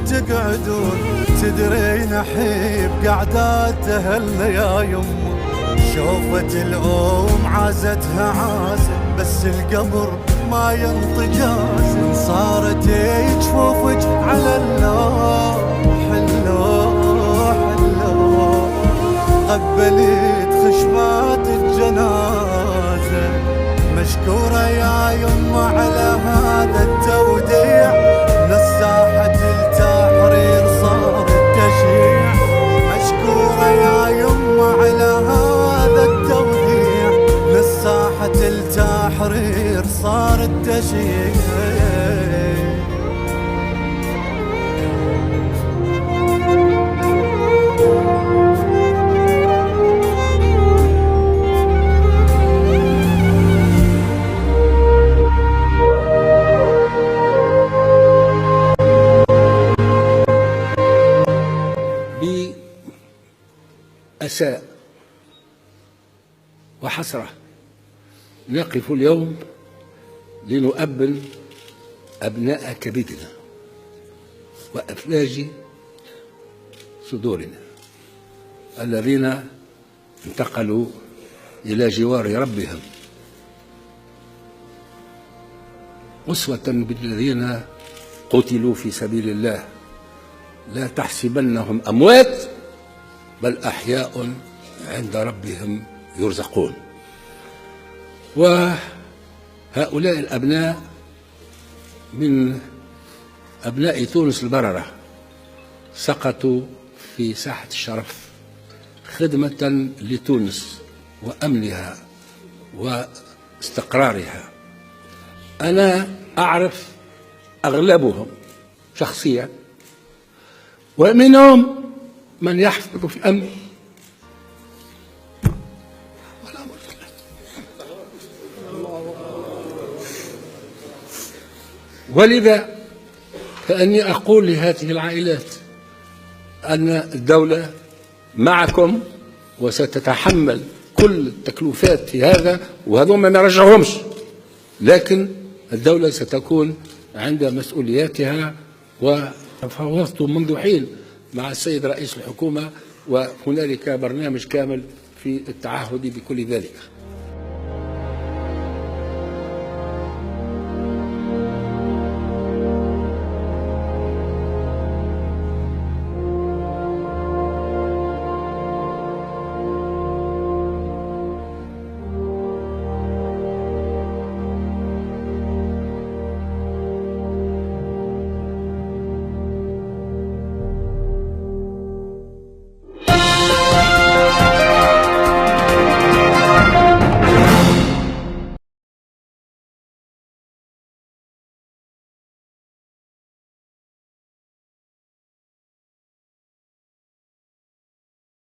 تقعدون تدرين احب قعدات اهلنا يا يمه. شوفت الام عازتها عازم بس القبر ما ينطق جازم. صارت جفوفك على اللوح اللوح اللوح. قبلت خشمات الجنازة مشكورة يا يمه على هذا التوديع. من الساحة التحرير صار التشييع. مشكورة يا يمه على هذا التوديع. من الساحة التحرير صار التشييع. أساء وحسرة نقف اليوم لنؤبن أبناء كبدنا وأفلاج صدورنا الذين انتقلوا إلى جوار ربهم أسوة بالذين قتلوا في سبيل الله. لا تحسبنهم أموات بل أحياء عند ربهم يرزقون. وهؤلاء الأبناء من أبناء تونس البررة سقطوا في ساحة الشرف خدمة لتونس وأمنها واستقرارها. أنا أعرف أغلبهم شخصيا ومنهم من يحفظ في الأمن والأمر ولذا فأني أقول لهذه العائلات أن الدولة معكم وستتحمل كل التكلفات في هذا، وهذول ما نرجعهمش، لكن الدولة ستكون عند مسؤولياتها. وتفاوضت منذ حين مع السيد رئيس الحكومة وهنالك برنامج كامل في التعهد بكل ذلك.